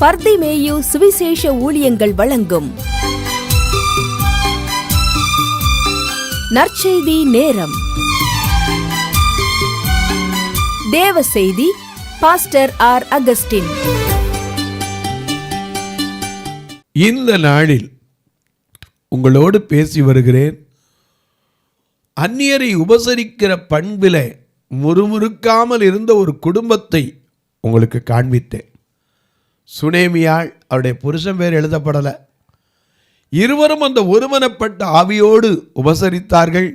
பர்திமேயு சுவிசேஷ ஊழியங்கள் வழங்கும் நற்செய்தி நேரம். தேவ செய்தி பாஸ்டர் ஆர். அகஸ்டின். இந்த நாளில் உங்களோடு பேசி வருகிறேன். அந்நியரை உபசரிக்கிற பண்பிலே முறுமுறுக்காமல் இருந்த ஒரு குடும்பத்தை உங்களுக்கு காண்பித்தேன். சுனேமியாள், அவருடைய புருஷன் பேர் எழுதப்படலை. இருவரும் அந்த ஒருமனப்பட்ட ஆவியோடு உபசரித்தார்கள்.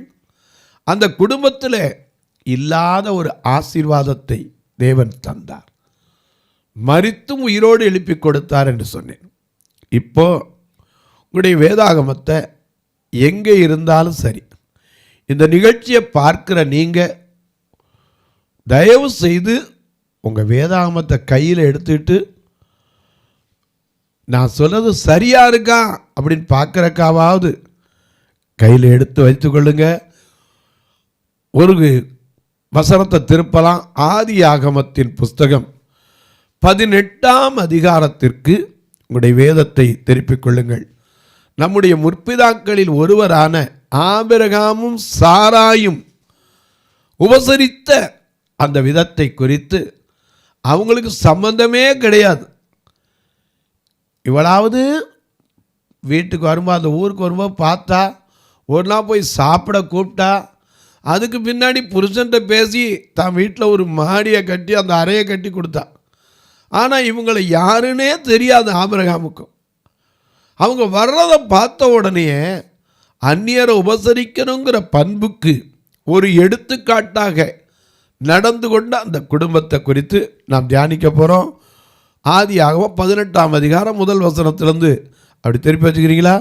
அந்த குடும்பத்தில் இல்லாத ஒரு ஆசீர்வாதத்தை தேவன் தந்தார். மரித்தும் உயிரோடு எழுப்பி கொடுத்தார் என்று சொன்னேன். இப்போ உங்களுடைய வேதாகமத்தை எங்கே இருந்தாலும் சரி, இந்த நிகழ்ச்சியை பார்க்கிற நீங்கள் தயவு செய்து உங்கள் வேதாகமத்தை கையில் எடுத்துக்கிட்டு நான் சொல்கிறது சரியா இருக்கா அப்படின்னு பார்க்குறக்காவது கையில் எடுத்து வைத்துக்கொள்ளுங்க. ஒரு வசனத்தை திருப்பலாம். ஆதியாகமத்தின் புஸ்தகம் 18ஆம் அதிகாரத்திற்கு உங்களுடைய வேதத்தை திருப்பிக் கொள்ளுங்கள். நம்முடைய முற்பிதாக்களில் ஒருவரான ஆபிரகாமும் சாராயும் உபசரித்த அந்த விதத்தை குறித்து அவங்களுக்கு சம்பந்தமே கிடையாது. இவளாவது வீட்டுக்கு வரும்போது, அந்த ஊருக்கு வரும்போது பார்த்தா, ஒரு நாள் போய் சாப்பிட கூப்பிட்டா, அதுக்கு பின்னாடி புருஷன்ட்ட பேசி தான் வீட்டில் ஒரு மாடியை கட்டி அந்த அறையை கட்டி கொடுத்தா. ஆனால் இவங்களை யாருன்னே தெரியாது ஆபிரகாமுக்கும். அவங்க வர்றதை பார்த்த உடனே அந்நியரை உபசரிக்கணுங்கிற பண்புக்கு ஒரு எடுத்துக்காட்டாக நடந்து கொண்ட அந்த குடும்பத்தை குறித்து நாம் தியானிக்க போகிறோம். ஆதியாகமம் 18ஆம் அதிகாரம் முதல் வசனத்திலிருந்து அப்படி திருப்பி வச்சுக்கிறீங்களா?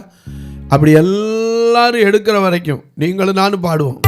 அப்படி எல்லாரும் எடுக்கிற வரைக்கும் நீங்களும் நானும் பாடுவோம்.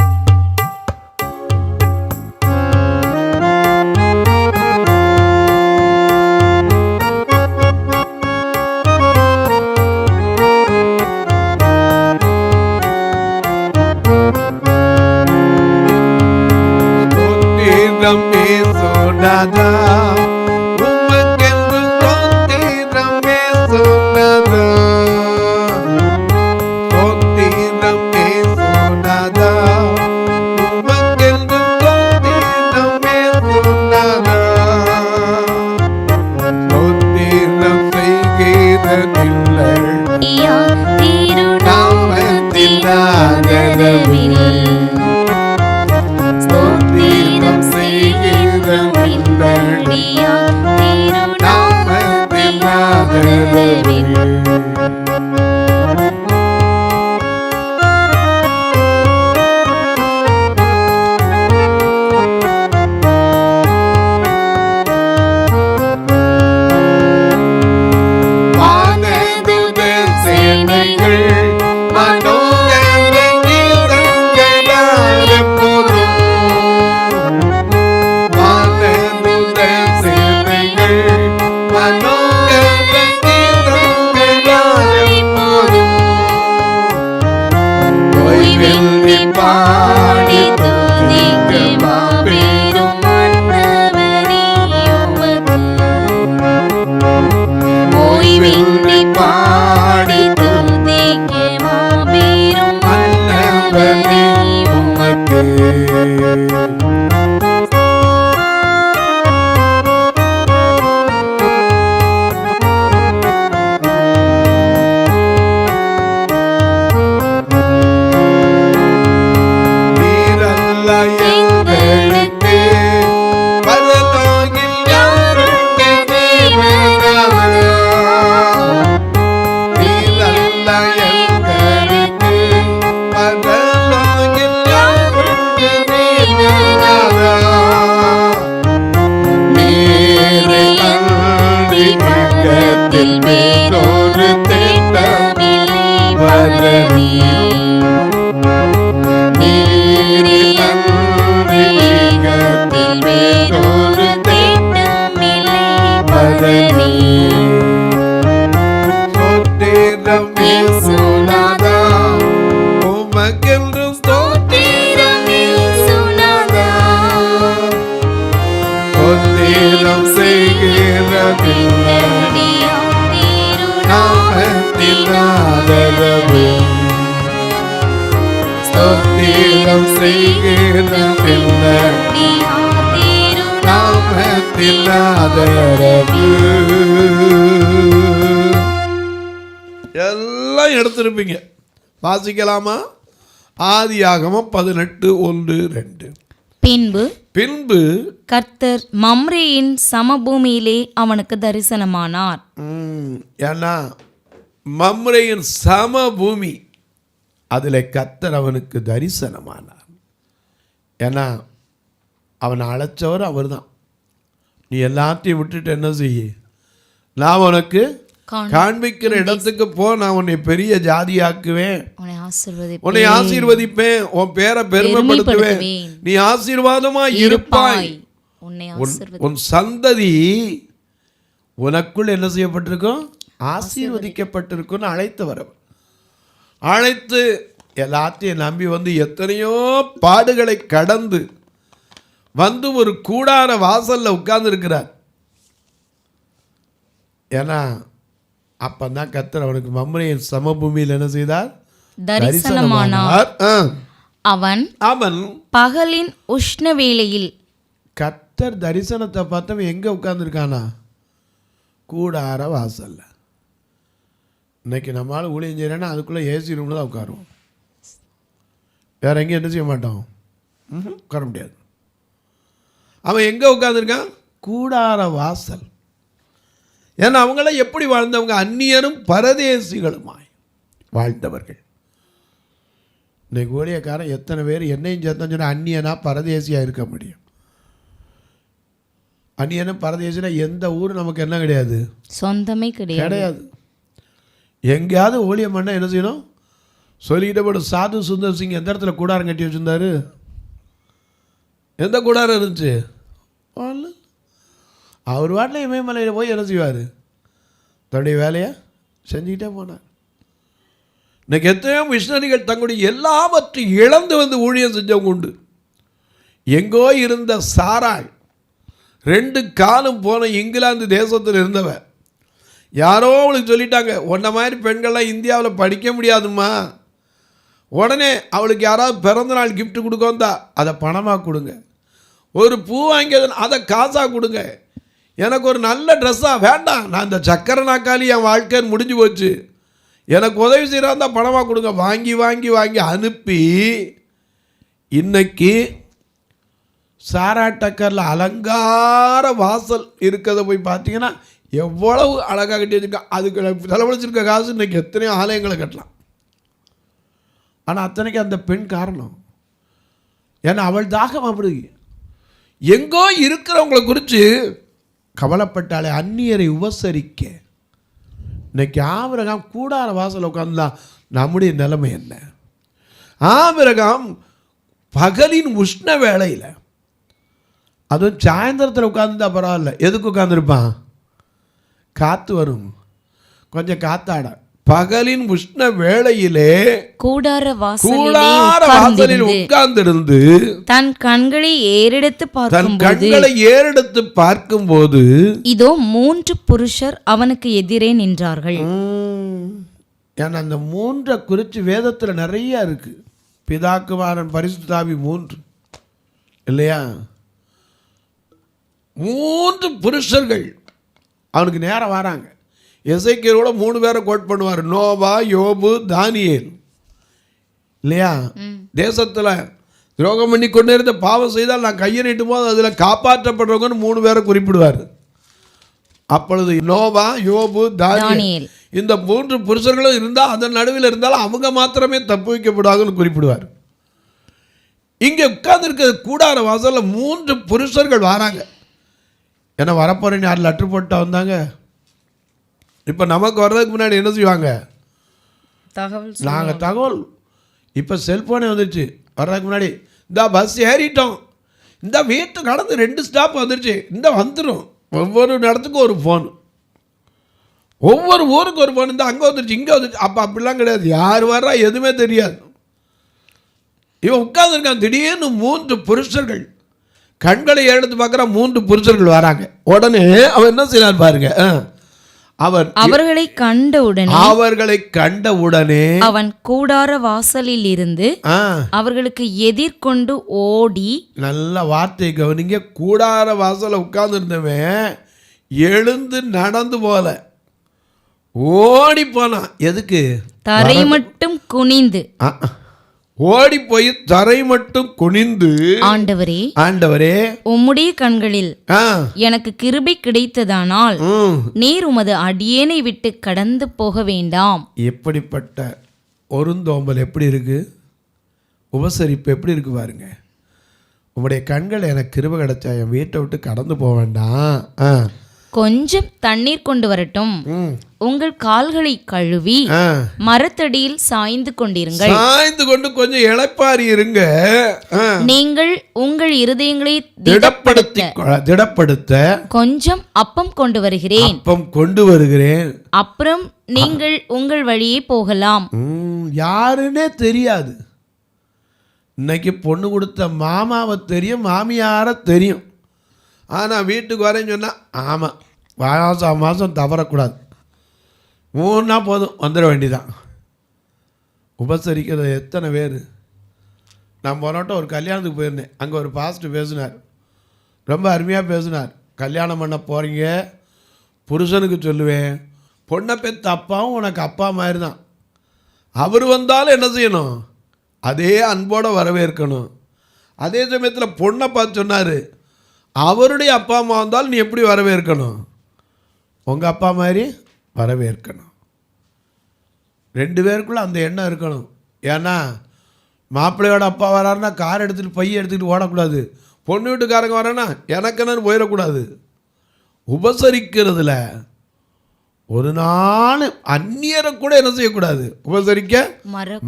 ஸ்தோத்திரம் செய்கிறதில்ல நாமத்தின் ஆதரவு. எல்லாம் எடுத்திருப்பீங்க. வாசிக்கலாமா? ஆதியாகமம் 18:1-2. பின்பு கர்த்தர் மம்ரேயின் சமபூமியிலே அவனுக்கு தரிசனமானார். ஏன்னா மம்ரேயின் சமபூமி, அதில் கர்த்தர் அவனுக்கு தரிசனமானார். ஏன்னா அவனை அழைச்சவர் அவர் தான். நீ எல்லாத்தையும் விட்டுட்டு என்ன செய்ய, நான் உனக்கு காண்பிக்கிற இடத்துக்கு போ, நான் உன்னை பெரிய ஜாதியாக்குவேன், உன்னை ஆசீர்வதிப்பேன், உன் பேரை பெருமைப்படுத்துவேன், நீ ஆசீர்வாதமா இருப்பாய், உன் சந்ததி உனக்குள் என்ன செய்யப்பட்டிருக்கும், ஆசீர்வதிக்கப்பட்டிருக்கும் அழைத்தவர். அழைத்து எல்லாத்தையும் நம்பி வந்து எத்தனையோ பாடுகளை கடந்து வந்து ஒரு கூடார வாசல்ல உட்கார்ந்து இருக்கிறார். ஏன்னா அப்பதான் கர்த்தர் அவனுக்கு மம்ரேயின் சமபூமியில் என்ன செய்தார், தரிசனமானார். அவன் பகலின் உஷ்ண வேளையில், கர்த்தர் தரிசனத்தை பார்த்தவன் எங்க உட்கார்ந்து இருக்கானா, கூடார வாசல்ல. இன்னைக்கு நம்மளால ஊழியம் செய்யறேன்னா அதுக்குள்ள ஏசி ரூம்ல தான் உட்காருவோம், வேற எங்கேயும் என்ன செய்ய மாட்டோம், உட்கார முடியாது. அவன் எங்க உட்கார்ந்துருக்கான், கூடார வாசல். ஏன்னா அவங்களாம் எப்படி வாழ்ந்தவங்க, அந்நியரும் பரதேசிகளுமாய் வாழ்ந்தவர்கள். இன்னைக்கு ஊழியக்காரன் எத்தனை பேர் என்னையும் சேர்த்தோன்னு சொன்னால் அந்நியனா பரதேசியாக இருக்க முடியும். அந்நியனும் பரதேசினா எந்த ஊர் நமக்கு என்ன கிடையாது, சொந்தமே கிடையாது. எங்கேயாவது ஊழியம் பண்ண என்ன செய்யணும், சொல்லிக்கிட்ட போட. சாது சுந்தர் சிங் எந்த இடத்துல கூடாரம் கட்டி வச்சுருந்தாரு, எந்த கூடாரம் இருந்துச்சு, அவர் வாட்டில் இமயமலையில் போய் என்ன செய்வார், தன்னுடைய வேலையை செஞ்சுக்கிட்டே போனார். இன்னைக்கு எத்தனையோ மிஷனரிகள் தங்களுடைய எல்லாவற்றையும் இழந்து வந்து ஊழியம் செஞ்சவங்க உண்டு. எங்கோ இருந்த சாராள் 2 காலம் போன இங்கிலாந்து தேசத்தில் இருந்தவ, யாரோ அவளுக்கு சொல்லிட்டாங்க, உன்ன மாதிரி பெண்கள்லாம் இந்தியாவில் படிக்க முடியாதுமா, உடனே அவளுக்கு யாராவது பிறந்தநாள் கிஃப்ட் கொடுக்க வந்தா அதை பணமாக கொடுங்க, ஒரு பூ வாங்கியது அதை காசாக கொடுங்க, எனக்கு ஒரு நல்ல ட்ரெஸ்ஸாக வேண்டாம், நான் இந்த சக்கரை நாக்காளி என் வாழ்க்கை முடிஞ்சு போச்சு, எனக்கு உதவி செய்கிறா இருந்தால் பணமாக கொடுங்க, வாங்கி வாங்கி வாங்கி அனுப்பி இன்னைக்கு சாராட்டக்கரில் அலங்கார வாசல் இருக்கிறத போய் பார்த்தீங்கன்னா எவ்வளவு அழகாக கட்டி வச்சுருக்கா. அதுக்கு செலவழிச்சிருக்க காசு இன்னைக்கு எத்தனையோ ஆலயங்களை கட்டலாம். ஆனால் அத்தனைக்கு அந்த பெண் காரணம். ஏன்னா அவள் தாகம் அப்படி எங்கோ இருக்கிறவங்களை குறித்து கவலைப்பட்டாலே, அந்நியரை உபசரிக்க. இன்னைக்கு ஆபிரகாம் கூடார வாசல் உட்கார்ந்தான், நம்முடைய நிலைமை என்ன? ஆபிரகாம் பகலின் உஷ்ண வேளையில், அதுவும் சாயந்தரத்தில் உட்கார்ந்துருந்தா பரவாயில்ல, எதுக்கு உட்கார்ந்துருப்பான், காற்று வரும், கொஞ்சம் காத்தாட. பகலின் உஷ்ண வேளையிலே கூடார வாசலில் உட்கார்ந்திருந்து தன் கண்களை ஏறெடுத்து பார்க்கும்போது இதோ 3 புருஷர் அவனுக்கு எதிரே நின்றார்கள். ஏன்னா அந்த 3 குறித்து வேதத்தில் நிறைய இருக்கு. பிதா குமாரன் பரிசுத்த ஆவி 3 இல்லையா, 3 புருஷர்கள் அவனுக்கு நேரம் வராங்க. எசேக்கியலோட 3 பேரை கோட் பண்ணுவார், நோவா, யோபு, தானியேல் இல்லையா. தேசத்தில் துரோகம் பண்ணி கொண்டே இருந்த பாவம் செய்தால் நான் கையை நீட்டும் போது அதில் காப்பாற்றப்படுறவங்கன்னு 3 பேரை குறிப்பிடுவார். அப்பொழுது நோவா, யோபு, தானியேல் இந்த 3 புருஷர்களும் இருந்தால் அதன் நடுவில் இருந்தாலும் அவங்க மாத்திரமே தப்பு வைக்கப்படுவாங்கன்னு குறிப்பிடுவார். இங்கே உட்கார்ந்துருக்க கூடார வாசலில் 3 புருஷர்கள் வராங்க. ஏன்னா வரப்போறேன்னு யார் லெட்டர் போட்டா வந்தாங்க. இப்போ நமக்கு வர்றதுக்கு முன்னாடி என்ன செய்வாங்க, நாங்கள் தகவல், இப்போ செல்ஃபோனே வந்துடுச்சு. வர்றதுக்கு முன்னாடி இந்த பஸ் ஏறிட்டோம், இந்த வீட்டு கடந்து 2 ஸ்டாப் வந்துடுச்சு, இந்த வந்துடும். ஒவ்வொரு இடத்துக்கும் ஒரு ஃபோன், ஒவ்வொரு ஊருக்கு ஒரு ஃபோன், இந்த அங்கே வந்துடுச்சு, இங்கே வந்துடுச்சு. அப்போ அப்படிலாம் கிடையாது, யார் வர்றா எதுவுமே தெரியாது. இவன் உட்காந்துருக்கான். திடீர்னு 3 புருஷர்கள் கண்களை எடுத்து பார்க்குற 3 புருஷர்கள் வராங்க. உடனே அவன் என்ன செய்யறார் பாருங்க, அவர்களை கண்டவுடனே அவன் கூடார வாசலில் இருந்து அவர்களுக்கு எதிர்கொண்டு ஓடி. நல்ல வார்த்தை கவனிங்க. கூடார வாசல உட்கார்ந்து இருந்தவன் எழுந்து நடந்து போல, ஓடி போனான். எதுக்கு? தரை மட்டும் குனிந்து. ஓடி போய் தரை மட்டும் குனிந்து, ஆண்டவரே உம்முடைய கண்களில் எனக்கு கிருபை கிடைத்ததானால் நீர் உமது அடியேனை விட்டு கடந்து போக வேண்டாம். எப்படிப்பட்ட ஒருந்தோம்பல் எப்படி இருக்கு, உபசரிப்பு எப்படி இருக்கு பாருங்க. உம்முடைய கண்கள் எனக்கு கிருபை கிடைச்சா என் வீட்டை விட்டு கடந்து போக வேண்டாம். கொஞ்சம் தண்ணீர் கொண்டு வரட்டும், உங்கள் கால்களை கழுவி மரத்தடியில் சாய்ந்து கொண்டிருங்கள். சாய்ந்து கொண்டு கொஞ்சம் இளைப்பாரி இருங்க. நீங்கள் உங்கள் இருதயங்களை திடப்படுத்த கொஞ்சம் அப்பம் கொண்டு வருகிறேன். அப்புறம் நீங்கள் உங்கள் வழியே போகலாம். யாருன்னே தெரியாது. இன்னைக்கு பொண்ணு கொடுத்த மாமாவை தெரியும், மாமியார தெரியும். ஆனால் வீட்டுக்கு வரேன்னு சொன்னால் ஆமாம் மாதம் தவறக்கூடாது, 3 நாள் போதும் வந்துட வேண்டிதான். உபசரிக்கிறது எத்தனை பேர். நான் போனோட்ட ஒரு கல்யாணத்துக்கு போயிருந்தேன். அங்கே ஒரு பாஸ்டர் பேசினார், ரொம்ப அருமையாக பேசினார். கல்யாணம் பண்ண போகிறீங்க, புருஷனுக்கு சொல்லுவேன், பொண்ணை பெற்ற அப்பாவும் உனக்கு அப்பா மாதிரி தான். அவர் வந்தாலும் என்ன செய்யணும், அதே அன்போடு வரவேற்கணும். அதே சமயத்தில் பொண்ணை பார்த்து சொன்னார், அவருடைய அப்பா அம்மா வந்தாலும் நீ எப்படி வரவேற்கணும், உங்கள் அப்பா மாதிரி வரவேற்கணும். 2 பேருக்குள்ளே அந்த எண்ணம் இருக்கணும். ஏன்னா மாப்பிள்ளையோட அப்பா வராருன்னா கார் எடுத்துகிட்டு பையை எடுத்துக்கிட்டு ஓடக்கூடாது. பொண்ணு வீட்டுக்காரங்க வரேன்னா எனக்கு என்னன்னு போயிடக்கூடாது. உபசரிக்கிறதுல ஒரு நாள் அந்நியரை கூட என்ன செய்யக்கூடாது, உபசரிக்க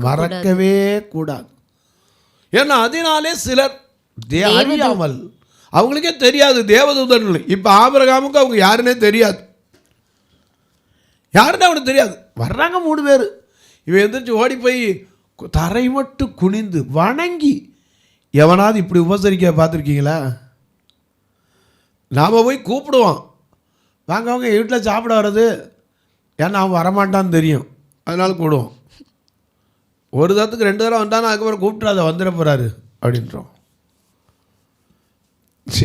மறக்கவே கூடாது. ஏன்னா அதனாலே சிலர் அறியாமல், அவங்களுக்கே தெரியாது தேவதூதர்கள். இப்போ ஆபிரகாமுக்கு அவங்க யாருன்னே தெரியாது, யாருன்னு அவனுக்கு தெரியாது. வர்றாங்க 3 பேர். இவன் எந்திரிச்சு ஓடி போய் தரை மட்டும் குனிந்து வணங்கி. எவனாவது இப்படி உபசரிக்க பார்த்துருக்கீங்களா? நாம் போய் கூப்பிடுவோம், வாங்க அவங்க வீட்டில் சாப்பிட வர்றது, ஏன்னா அவன் வரமாட்டான்னு தெரியும், அதனால கூடுவோம். ஒரு தரத்துக்கு 2 தடவை வந்தாலும் அதுக்கப்புறம் கூப்பிட்றாத வந்துட போகிறாரு அப்படின்றோம்.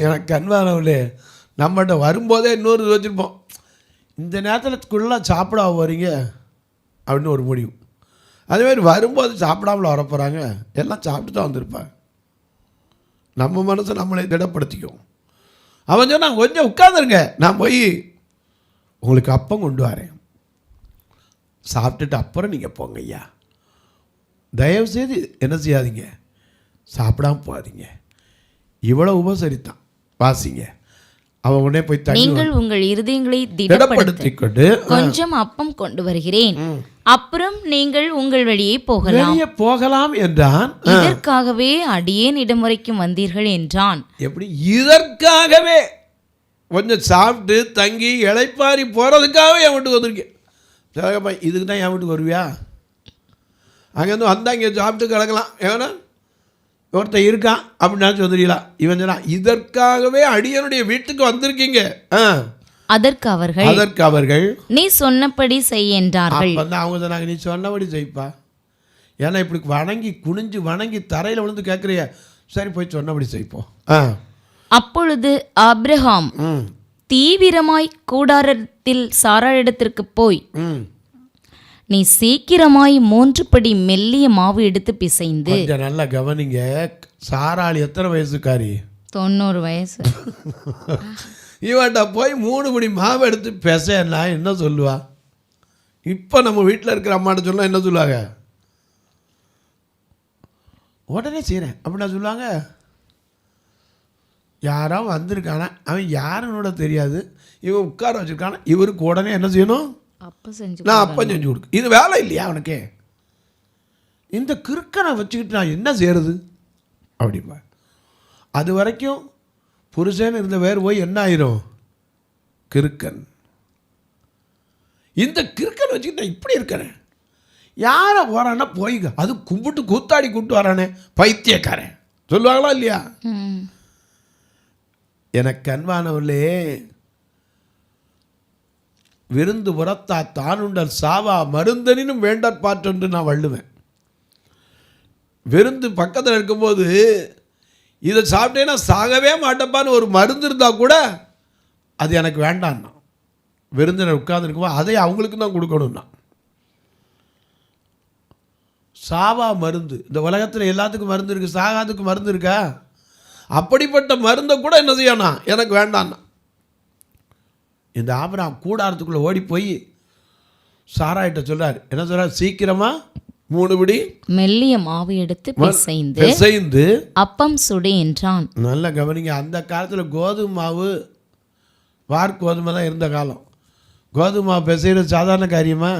எனக்கு கண்வானவளே, நம்மகிட்ட வரும்போதே இன்னொரு வச்சுருப்போம், இந்த நேரத்துக்குள்ளே சாப்பிட வரீங்க அப்படின்னு ஒரு முடிவு. அதேமாதிரி வரும்போது சாப்பிடாமல் வரப்போகிறாங்க, எல்லாம் சாப்பிட்டு தான் வந்திருப்பாங்க. நம்ம மனசை நம்மளை திடப்படுத்திக்கும். அவன் சொன்னான், கொஞ்சம் உட்காந்துருங்க, நான் போய் உங்களுக்கு அப்பம் கொண்டு வரேன், சாப்பிட்டுட்டு அப்புறம் நீங்கள் போங்க ஐயா. தயவுசெய்து என்ன செய்யாதீங்க, சாப்பிடாம போகாதீங்க. இவ்வளோ உபசரித்தான். வாசிங்க. அவன் உடனே போய் நீங்கள் உங்கள் இருதயங்களை திடப்படுத்திக் கொண்டு கொஞ்சம் அப்பம் கொண்டு வருகிறேன், அப்புறம் நீங்கள் உங்கள் வழியே போகலாம் என்றான். இதற்காகவே அடியேன் இடமுறைக்கும் வந்தீர்கள் என்றான். எப்படி? இதற்காகவே கொஞ்சம் சாப்பிட்டு தங்கி இளைப்பாரி போகிறதுக்காகவே என் வீட்டுக்கு வந்திருக்கேன். சரிப்பா, இதுக்கு தான் என் வீட்டுக்கு வருவியா? அங்கேருந்து வந்தால் இங்கே சாப்பிட்டு கிடக்கலாம், ஏன்னா ஒருத்தர் இருக்கான் அப்படின்னா சொல்றீங்களா? இவன் சொன்னா, இதற்காகவே அடியனுடைய வீட்டுக்கு வந்திருக்கீங்க. அதற்கு அவர்கள் நீ சொன்னபடி செய் என்றார்கள். அவங்க சொன்னாங்க, நீ சொன்னபடி செய்ப்பா, ஏன்னா இப்படி வணங்கி குனிஞ்சு வணங்கி தரையில் விழுந்து கேட்குறிய, சரி போய் சொன்னபடி செய்ப்போம். அப்பொழுது ஆபிரகாம் தீவிரமாய் கூடாரத்தில் சாராளிடத்திற்கு போய், நீ சீக்கிரமாய் 3 படி மெல்லிய மாவு எடுத்து பிசைந்து. நல்லா கவனிங்க, சாராளி எத்தனை வயசுக்காரி? 90 வயசு. இவன்ட்ட போய் 3 படி மாவு எடுத்து பிசைன்னா என்ன சொல்லுவா? இப்போ நம்ம வீட்டில் இருக்கிற அம்மாட்ட சொன்னால் என்ன சொல்லுவாங்க? உடனே செய்கிறேன் அப்படின்னா சொல்லுவாங்க. யாரோ வந்திருக்கானா, அவன் யாருன்னு தெரியாது, இவன் உட்கார வச்சுருக்கானா, இவருக்கு உடனே என்ன செய்யணும்? நான் அப்பம் செஞ்சு கொடுக்கு. இது வேலை இல்லையா அவனுக்கு? இந்த கிறுக்கனை வச்சுக்கிட்டு நான் என்ன செய்யறது அப்படிப்பா. அது வரைக்கும் புருஷன் இருந்த வேறு போய் என்ன ஆயிரும்? கிறுக்கன். இந்த கிறுக்கன் வச்சுக்கிட்டு நான் இப்படி இருக்கிறேன். யாரை போறான்னா போய் அது கும்பிட்டு கூத்தாடி கூப்பிட்டு வரானே பைத்தியக்காரன் சொல்லுவாங்களா இல்லையா? எனக்கு அன்பானவர்களே, விருந்து புறத்தா தானுண்டல் சாவா மருந்தனினும் வேண்டற்பாற்றென்று நான் வள்ளுவேன். விருந்து பக்கத்தில் இருக்கும்போது இதை சாப்பிட்டேன்னா சாகவே மாட்டப்பான்னு ஒரு மருந்து இருந்தால் கூட அது எனக்கு வேண்டான்னா, விருந்தினர் உட்கார்ந்துருக்கும்போது அதை அவங்களுக்கு தான் கொடுக்கணும்னா. சாவா மருந்து, இந்த உலகத்தில் எல்லாத்துக்கும் மருந்து இருக்குது, சாகாதுக்கு மருந்து இருக்கா? அப்படிப்பட்ட மருந்தை கூட என்ன செய்யணும், எனக்கு வேண்டான்னா. இந்த ஆபிரகாம் கூடாரத்துக்குள்ளே ஓடி போய் சாராயிட்ட சொல்கிறார். என்ன சொல்கிறார்? சீக்கிரமாக 3 பிடி மெல்லிய மாவு எடுத்து பிசைந்து அப்பம் சுடு என்றான். நல்ல கவனிங்க, அந்த காலத்தில் கோதுமை மாவு வார்கோதுமை தான் இருந்த காலம். கோதுமை மாவு பிசைகிறது சாதாரண காரியமா?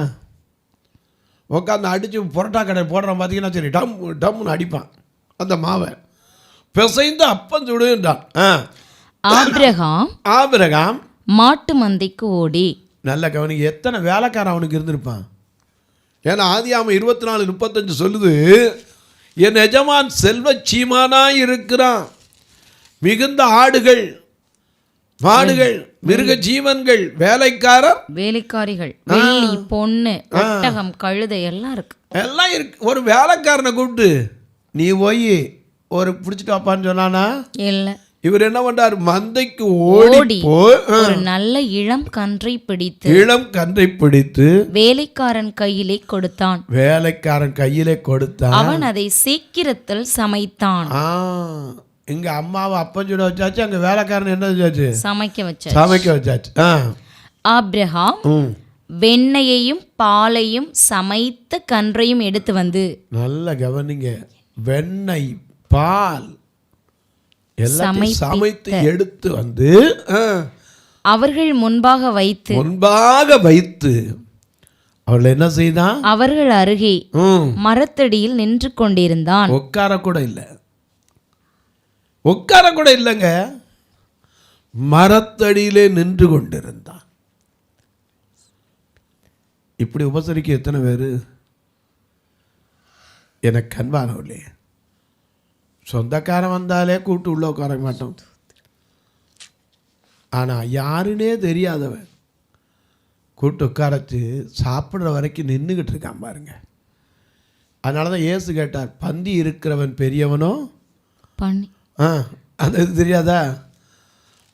உட்காந்து அடித்து புரோட்டா கடை போடுறான் பார்த்தீங்கன்னா சரி, டம்னு அடிப்பான் அந்த மாவை. பிசைந்து அப்பம் சுடுன்றான். ஆபிரகாம் மாட்டு மந்தைக்கு ஓடி. நல்ல கவனிங்க, எத்தனை வேலைக்காரன் அவனுக்கு இருந்திருப்பான். ஏன்னா ஆதியாகமம் 24:35 சொல்லுது, என் எஜமான் செல்வ சீமானாய் இருக்கிறான், மிகுந்த ஆடுகள் மாடுகள் மிருக ஜீவன்கள் வேலைக்காரிகள் வெள்ளி பொண்ணு ஒட்டகம் கழுதை எல்லாம் இருக்கு. ஒரு வேலைக்காரனை கூப்பிட்டு நீ போய் ஒரு பிடிச்சிட்டு வாப்பான்னு சொன்னானா? இல்ல. இவர் என்ன பண்றாரு? மந்தைக்கு ஓடி ஒரு நல்ல இளம் கன்றை பிடித்து வேலைக்காரன் கையிலே கொடுத்தான். அவன் அதை சீக்கிரத்தில் சமைத்தான். இங்க அம்மாவை அப்பம் சுட வச்சாச்சு, அங்க வேலைக்காரன் என்ன வச்சாச்சு? சமைக்க வச்சாச்சு. ஆபிரகாம் வெண்ணெயையும் பாலையும் சமைத்த கன்றையும் எடுத்து வந்து, நல்ல கவனிங்க, வெண்ணெய் பால் எல்லாம் சமைத்து எடுத்து வந்து அவர்கள் முன்பாக வைத்து அவர்கள் என்ன செய்தான்? அவர்கள் அருகே மரத்தடியில் நின்று கொண்டிருந்தான். உட்கார கூட இல்லைங்க, மரத்தடியிலே நின்று கொண்டிருந்தான். இப்படி உபசரிக்க எத்தனை பேர்? எனக்கு கண்பானவர்களே, சொந்தக்காரன் வந்தாலே கூப்பிட்டு உள்ள உட்கார மாட்டோம். ஆனால் யாருன்னே தெரியாதவன் கூப்பிட்டு உட்காரச்சு சாப்பிட்ற வரைக்கும் நின்றுக்கிட்டு இருக்கான் பாருங்க. அதனால தான் இயேசு கேட்டார், பந்தி இருக்கிறவன் பெரியவனோ? அது தெரியாதா?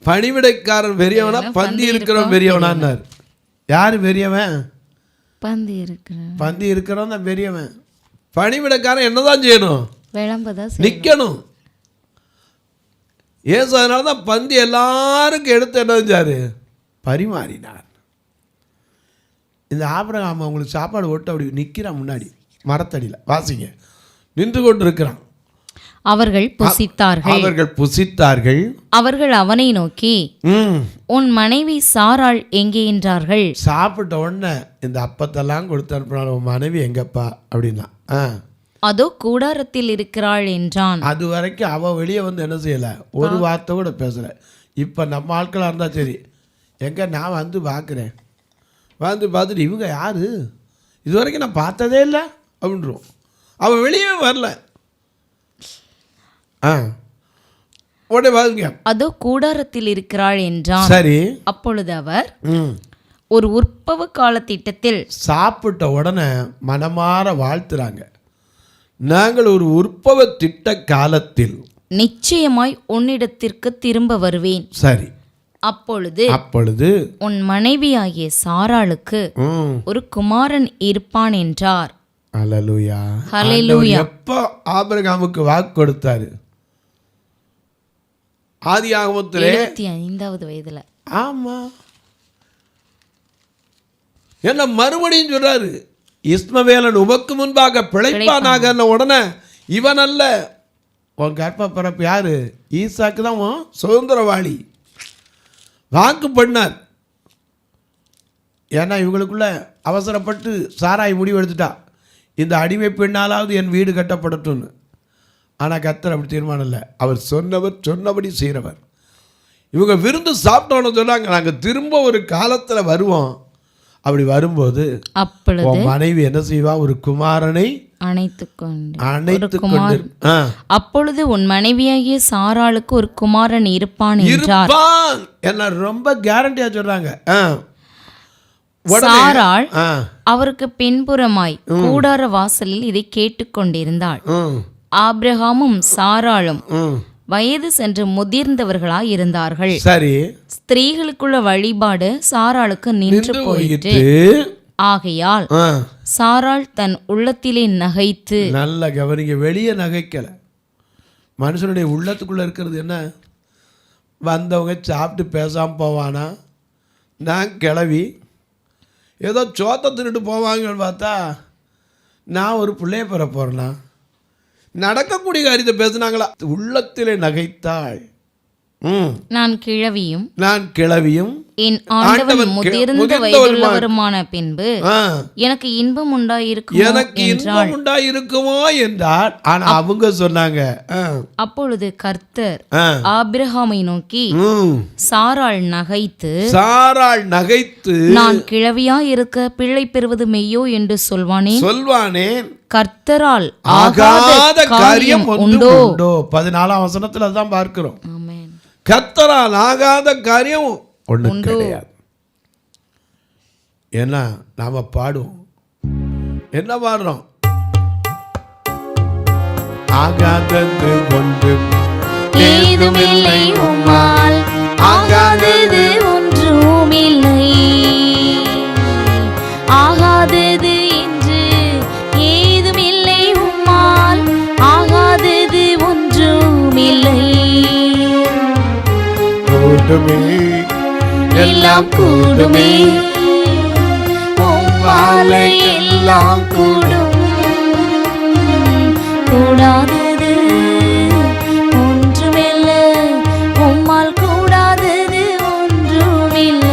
பணிவிடைக்காரன் பெரியவனா பந்தி இருக்கிறவன் பெரியவனான்னார். யார் பெரியவன்? பந்தி இருக்கிறவன் தான் பெரியவன். பணிவிடைக்காரன் என்னதான் செய்யணும்? நிற்கணும். ஏசு அதனால தான் பந்தி எல்லாருக்கும் எடுத்து என்ன செஞ்சாரு? பரிமாறினார். இந்த ஆபிரகாம் அவங்களுக்கு சாப்பாடு போட்டு அப்படி நிற்கிறான் முன்னாடி மரத்தடியில், வாசிங்க, நின்று கொண்டு இருக்கிறான். அவர்கள் புசித்தார்கள். அவர்கள் அவனை நோக்கி, உன் மனைவி சாராள் எங்கே என்றார்கள். சாப்பிட்ட உடனே இந்த அப்பத்தெல்லாம் கொடுத்து அனுப்பினாலும் உன் மனைவி எங்கப்பா அப்படின்னா, அதோ கூடாரத்தில் இருக்கிறாள் என்றான். அது வரைக்கும் அவள் வெளியே வந்து என்ன செய்யலை, ஒரு வார்த்தை கூட பேசலை. இப்போ நம்ம ஆட்களாக இருந்தால் சரி, எங்கே நான் வந்து பார்க்குறேன், வந்து பார்த்துட்டு இவங்க யார், இது வரைக்கும் நான் பார்த்ததே இல்லை அப்படின்றோம். அவள் வெளியே வரல. உடனே பாருங்க, அதோ கூடாரத்தில் இருக்கிறாள் என்றான். சரி. அப்பொழுது அவர் ஒரு உற்பவ கால திட்டத்தில் சாப்பிட்ட உடனே மனமாற வாழ்த்துறாங்க. நாங்கள் ஒரு உற்பவ திட்ட காலத்தில் நிச்சயமாய் உன்னிடத்திற்கு திரும்ப வருவேன். சரி. அப்பொழுது உன் மனைவியாகிய சாராளுக்கு ஒரு குமாரன் இருப்பான் என்றார். ஹல்லேலூயா. ஹல்லேலூயா. எப்போ ஆபிரகாமுக்கு வாக்கு கொடுத்தாரு? ஆதியாகமத்திலே 75வது வயதுல. ஆமா. என்ன மறுபடியும் சொல்றாரு, இஸ்மவேலன் உமக்கு முன்பாக பிழைப்பானாக. உடனே இவன் அல்ல, உன் கற்ப பிறப்பு யாரு? ஈசாக்கு தான் சுதந்திரவாளி. வாக்கு பண்ணார். ஏன்னா இவங்களுக்குள்ள அவசரப்பட்டு சாராய் முடிவு எடுத்துட்டா, இந்த அடிமை பெண்ணாலாவது என் வீடு கட்டப்படட்டும்னு. ஆனால் கர்த்தர் அப்படி தீர்மானம் இல்லை. அவர் சொன்னபடி செய்கிறவர். இவங்க விருந்து சாப்பிட்டோன்னு சொன்னாங்க, நாங்கள் திரும்ப ஒரு காலத்தில் வருவோம். அப்படி வரும்போது மனைவி என்ன செய்வா? ஒரு குமாரனை அணைத்து கொண்டு. அப்பொழுது உன் மனைவியாகிய சாராளுக்கு ஒரு குமாரன் இருப்பான் என்றார். என்ன ரொம்ப கேரண்டியா சொல்றாங்க. சாராள் அவருக்கு பின்புறமாய் கூடார வாசலில் இதை கேட்டுக்கொண்டிருந்தாள். ஆபிரகாமும் சாராளும் வயது சென்று முதிர்ந்தவர்களாய் இருந்தார்கள். சரி, ஸ்திரீகளுக்குள்ள வழிபாடு சாராளுக்கு நின்று போயிற்று. ஆகையால் சாராள் தன் உள்ளத்திலே நகைத்து. நல்ல கவனிங்க, வெளியே நகைக்கல, மனுஷனுடைய உள்ளத்துக்குள்ள இருக்கிறது என்ன? வந்தவங்க சாப்பிட்டு பேசாமல் போவானா? நான் கிளவி ஏதோ சோத்தை தின்னுட்டு போவாங்கன்னு பார்த்தா நான் ஒரு பிள்ளைய பெற போகிறேன்னா நடக்கக்கூடிய காரியத்தை பேசுனாங்களா? உள்ளத்திலே நகைத்தாள். நான் கிழவியும் என் ஆண்டவன் முதிர்ந்த வயதுள்ளவருமான பின்பு எனக்கு இன்பம் உண்டாயிருக்குமோ என்றார். ஆனா அவங்க சொன்னாங்க. அப்பொழுது கர்த்தர் ஆபிரகாமை நோக்கி, சாராள் நகைத்து நான் கிழவியா இருக்க பிள்ளை பெறுவது மெய்யோ என்று சொல்வானேன். கர்த்தரால் ஆகாத காரியம் உண்டோ? 14ஆம் வசனத்துல அதான் பார்க்கிறோம். கர்த்தரால் ஆகாத காரியம் ஒன்றும் கிடையாது. ஏன்னா நாம பாடுவோம், என்ன பாடுறோம்? ஆகாதது ஒன்றும் ஏதுமில்லை உம்மால், ஆகாதது ஒன்றுமில்லை, ஆகாதது என்று ஏதுமில்லை உம்மால், ஆகாதது ஒன்றுமில்லை. எல்லாம் கூடுமே, உம்மாலே எல்லாம் கூடும், கூடாதது ஒன்றுமில்லை, உம்மால் கூடாதது ஒன்றுமில்லை.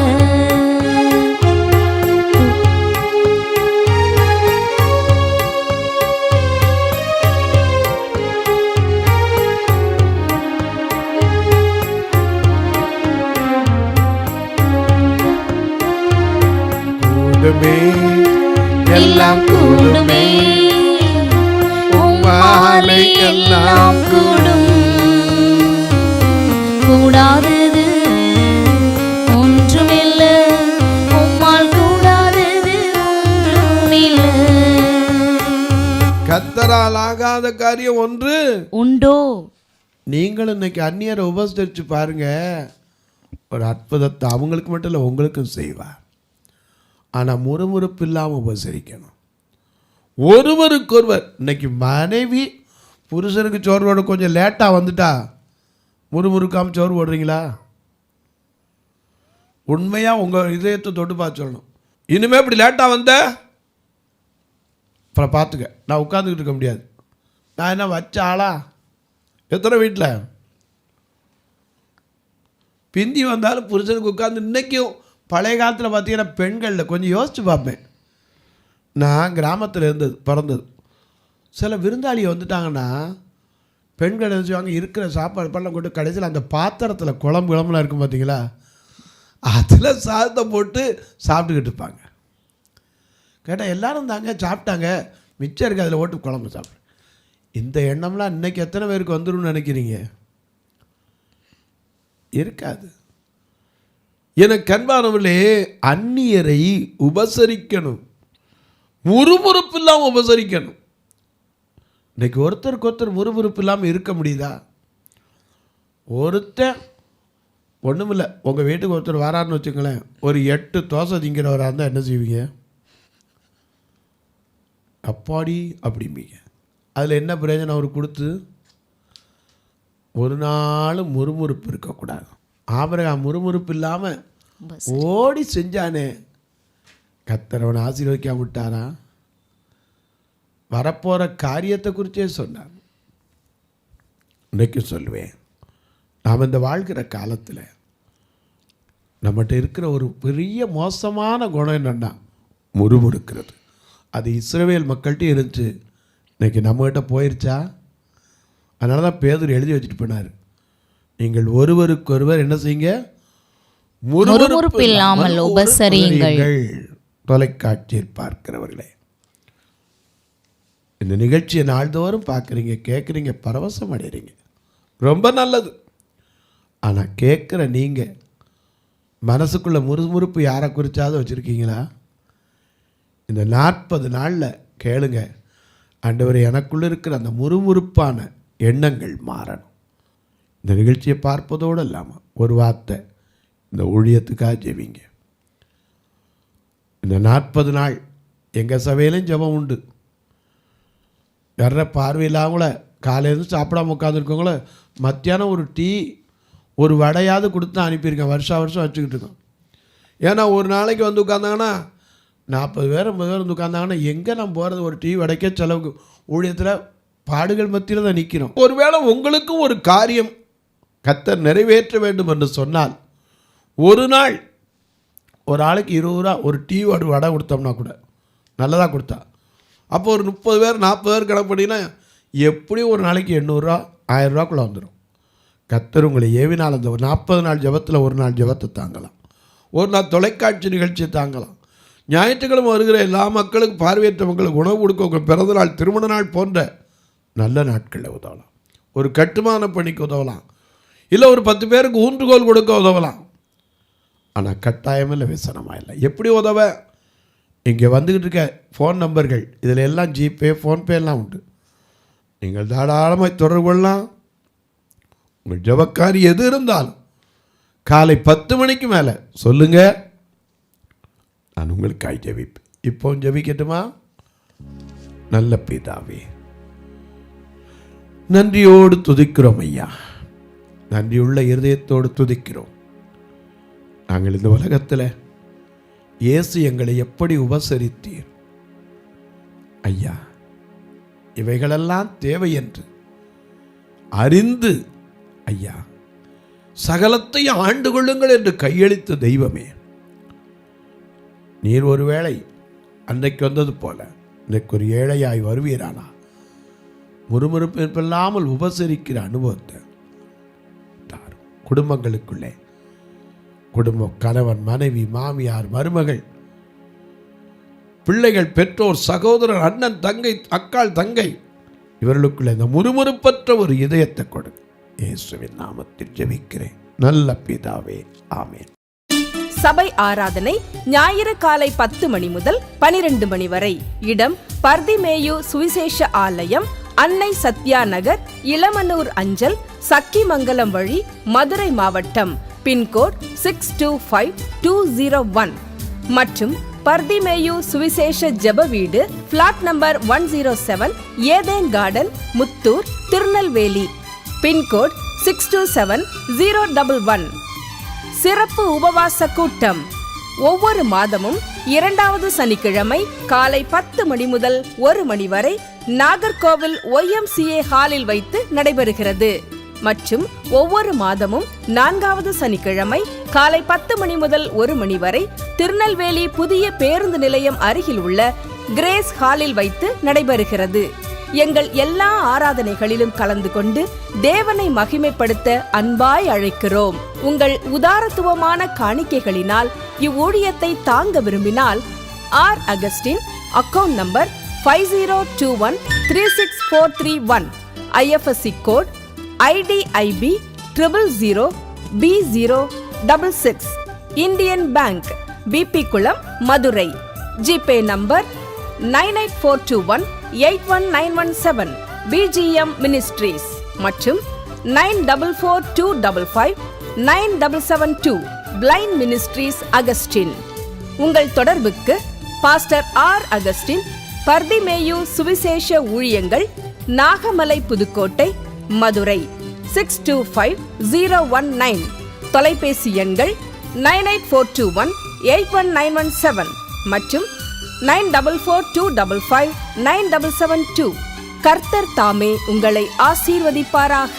எல்லாம் கூடுமே, உம்மாலே எல்லாம் கூடும், கூடாதது ஒன்றுமில்லை, உம்மால் கூடாதது ஒன்றுமில்லை. கர்த்தரால் ஆகாத காரியம் ஒன்று உண்டோ? நீங்கள் இன்னைக்கு அந்நியரை உபசரிச்சு பாருங்க, ஒரு அற்புதத்தை அவங்களுக்கு மட்டும் இல்லை உங்களுக்கும் செய்வார். ஆனால் முறுமுறுப்பு இல்லாமல் உபசரிக்கணும். ஒருவருக்கொருவர். இன்னைக்கு மனைவி புருஷனுக்கு சோறு போட கொஞ்சம் லேட்டாக வந்துட்டா முறுமுறுக்காமல் சோறு போடுறீங்களா? உண்மையாக உங்கள் இதயத்தை தொட்டு பார்த்து சொல்லணும். இனிமேல் இப்படி லேட்டாக வந்த அப்புறம் பார்த்துக்க, நான் உட்காந்துக்கிட்டு இருக்க முடியாது. நான் என்ன வச்ச ஆளா? எத்தனை வீட்டில் பிந்தி வந்தாலும் புருஷனுக்கு உட்காந்து. இன்றைக்கும் பழைய காலத்தில் பார்த்தீங்கன்னா பெண்களில் கொஞ்சம் யோசித்து பார்ப்பேன். நான் கிராமத்தில் பிறந்தது. சில விருந்தாளி வந்துட்டாங்கன்னா பெண்கள் என்ன செய்வாங்க, இருக்கிற சாப்பாடு பண்ண கொண்டு கடைசியில் அந்த பாத்திரத்தில் குழம்புலாம் இருக்கும் பார்த்தீங்களா, அதில் சாதத்தை போட்டு சாப்பிட்டுக்கிட்டு இருப்பாங்க. கேட்டால் எல்லோரும் தாங்க சாப்பிட்டாங்க, மிச்சம் இருக்குது அதில் ஓட்டு குழம்பு சாப்பிடு. இந்த எண்ணம்லாம் இன்றைக்கி எத்தனை பேருக்கு வந்துடும் நினைக்கிறீங்க? இருக்காது. எனக்கு அன்பானவர்களே, அந்நியரை உபசரிக்கணும், முறுமுறுப்பு இல்லாமல் உபசரிக்கணும். இன்றைக்கி ஒருத்தருக்கு ஒருத்தர் முறுமுறுப்பு இல்லாமல் இருக்க முடியுதா? ஒருத்தன் ஒன்றுமில்லை, உங்கள் வீட்டுக்கு ஒருத்தர் வரான்னு வச்சுங்களேன், ஒரு 8 தோசை திங்கிறவராக இருந்தால் என்ன செய்வீங்க? அப்பாடி அப்படிம்பீங்க. அதில் என்ன பிரயோஜனம்? அவர் கொடுத்து ஒரு நாள் முறுமுறுப்பு இருக்கக்கூடாது. ஆபிரகாம் முறுமுறுப்பு இல்லாமல் ஓடி செஞ்சானே, கர்த்தர் அவனை ஆசீர்வதிக்காம விட்டாரா? வரப்போகிற காரியத்தை குறித்தே சொன்னார். இன்றைக்கு சொல்லுவேன், நாம் இந்த வாழ்கிற காலத்தில் நம்மகிட்ட இருக்கிற ஒரு பெரிய மோசமான குணம் என்னென்னா முறுமுறுக்கிறது. அது இஸ்ரவேல் மக்கள்கிட்ட இருந்துச்சு, இன்றைக்கி நம்மகிட்ட போயிடுச்சா? அதனால தான் பேதுரு எழுதி வச்சுட்டு போனார், நீங்கள் ஒருவருக்கொருவர் என்ன செய்யுங்க, முறுமுறுப்பு இல்லாமல் உபசரியுங்கள். தொலைக்காட்சியில் பார்க்கிறவர்களே, இந்த நிகழ்ச்சியை நாள்தோறும் பார்க்குறீங்க, கேட்குறீங்க, பரவசம் அடைகிறீங்க, ரொம்ப நல்லது. ஆனால் கேட்குற நீங்கள் மனசுக்குள்ளே முறுமுறுப்பு யாரை குறிச்சாவது வச்சுருக்கீங்களா? இந்த 40 நாளில் கேளுங்க, ஆண்டவரே எனக்குள்ள இருக்கிற அந்த முறுமுறுப்பான எண்ணங்கள் மாறணும். இந்த நிகழ்ச்சியை பார்ப்பதோடு இல்லாமல் ஒரு வார்த்தை இந்த ஊழியத்துக்காக ஜெபிங்க. இந்த 40 நாள் எங்கள் சபையிலும் ஜெபம் உண்டு. வர்ற பார்வையில்லாமல காலையிலேருந்து சாப்பிடாம உட்காந்துருக்கவங்கள மத்தியானம் ஒரு டீ ஒரு வடையாவது கொடுத்து அனுப்பியிருக்கேன். வருஷம் வச்சுக்கிட்டு இருக்கோம். ஏன்னா ஒரு நாளைக்கு வந்து உட்காந்தாங்கன்னா 40 பேர் 50 பேர் வந்து உட்காந்தாங்கன்னா எங்கே நம்ம போகிறது? ஒரு டீ வடைக்கே செலவுக்கு ஊழியத்தில் பாடுகள் மத்தியில் தான் நிற்கிறோம். ஒருவேளை உங்களுக்கும் ஒரு காரியம் கர்த்தர் நிறைவேற்ற வேண்டும் என்று சொன்னால் ஒரு நாள் ஒரு ஆளுக்கு 20 ரூபா ஒரு டீ ஒரு வடை கொடுத்தோம்னா கூட நல்லதாக கொடுத்தா, அப்போ ஒரு 30 பேர் 40 பேர் கணக்கு பண்ணிங்கன்னா எப்படியும் ஒரு நாளைக்கு 800 ரூபா 1000 ரூபாக்குள்ளே வந்துடும். கர்த்தர் உங்களை ஏவினால் அந்த 40 நாள் ஜெபத்தில் ஒரு நாள் ஜெபத்தை தாங்கலாம், ஒரு நாள் தொலைக்காட்சி நிகழ்ச்சியை தாங்கலாம். ஞாயிற்றுக்கிழமை வருகிற எல்லா மக்களுக்கும் பார்வையற்ற மக்களுக்கு உணவு கொடுக்க உங்கள் பிறந்த நாள் திருமண நாள் போன்ற நல்ல நாட்களில் உதவலாம். ஒரு கட்டுமான பணிக்கு உதவலாம், இல்லை ஒரு 10 பேருக்கு ஊன்றுகோல் கொடுக்க உதவலாம். ஆனால் கட்டாயம் இல்லை, விசனமாக இல்லை. எப்படி உதவ? இங்கே வந்துக்கிட்டு இருக்க ஃபோன் நம்பர்கள் இதில் எல்லாம் ஜிபே ஃபோன்பே எல்லாம் உண்டு. நீங்கள் தாராளமாக தொடர்பு கொள்ளலாம். உங்கள் ஜபக்காரி எது இருந்தாலும் காலை 10 மணிக்கு மேலே சொல்லுங்கள், நான் உங்களுக்காக ஜெபிப்பேன். இப்போ ஜெபிக்கட்டுமா? நல்ல பிதாவே, நன்றியோடு துதிக்கிறோம் ஐயா, நன்றியுள்ள இருதயத்தோடு துதிக்கிறோம். நாங்கள் இந்த உலகத்தில் இயேசு எங்களை எப்படி உபசரித்தீர் ஐயா, இவைகளெல்லாம் தேவை என்று அறிந்து ஐயா சகலத்தையும் ஆண்டு கொள்ளுங்கள் என்று கையளித்த தெய்வமே, நீர் ஒருவேளை அன்றைக்கு வந்தது போல இன்றைக்கு ஒரு ஏழையாய் வருவீரானா முறுமுறுப்பில்லாமல் உபசரிக்கிற அனுபவத்தை தாரும். குடும்பங்களுக்குள்ளே குடும்பம், கணவன் மனைவி, மாமியார், மருமகள், பிள்ளைகள், பெற்றோர், சகோதரர், அண்ணன், தங்கை, அக்காள், தங்கை, இவர்களுக்குள்ள இந்த முறுமுறுப்பற்ற ஒரு இதயத்தை கொடு. இயேசுவின் நாமத்தில் ஜெபிக்கிறேன் நல்ல பிதாவே, ஆமென். சபை ஆராதனை ஞாயிறு காலை 10 மணி முதல் 12 மணி வரை. இடம் பர்திமேயு சுவிசேஷ ஆலயம், அன்னை சத்யா நகர், இளமனூர் அஞ்சல், சக்கிமங்கலம் வழி, மதுரை மாவட்டம். பின்கோட் 625201 மற்றும் பர்திமேயு சுவிசேஷ ஜெப வீடு, flat number 107, Eden garden, Muthur, Tirunelveli. Pin code 627011. சிறப்பு உபவாச கூட்டம் ஒவ்வொரு மாதமும் 2வது சனிக்கிழமை காலை 10 மணி முதல் 1 மணி வரை நாகர்கோவில் YMCA ஹாலில் வைத்து நடைபெறுகிறது. மற்றும் ஒவ்வொரு மாதமும் 4வது சனிக்கிழமை காலை 10 மணி முதல் 1 மணி வரை திருநெல்வேலி புதிய பேருந்து நிலையம் அருகில் உள்ள கிரேஸ் ஹாலில் வைத்து நடைபெறுகிறது. எங்கள் எல்லா ஆராதனைகளிலும் கலந்து கொண்டு தேவனை மகிமைப்படுத்த அன்பாய் அழைக்கிறோம். உங்கள் உதாரத்துவமான காணிக்கைகளினால் இவ்வூழியத்தை தாங்க விரும்பினால் R Augustine, account number 5021364331, IFSC code IDIB 000B066, Indian bank, BP Kulam, Madurai. GPay number 9842181917, BGM ministries மற்றும் 9442559772, பிளைண்ட் மினிஸ்ட்ரீஸ் அகஸ்டின். உங்கள் தொடர்புக்கு பாஸ்டர் ஆர் அகஸ்டின், பர்திமேயு சுவிசேஷ ஊழியங்கள், நாகமலை, புதுக்கோட்டை, மதுரை 625019. தொலைபேசி எண்கள் 9842181917 மற்றும் 9442559772. கர்த்தர் தாமே உங்களை ஆசீர்வதிப்பாராக.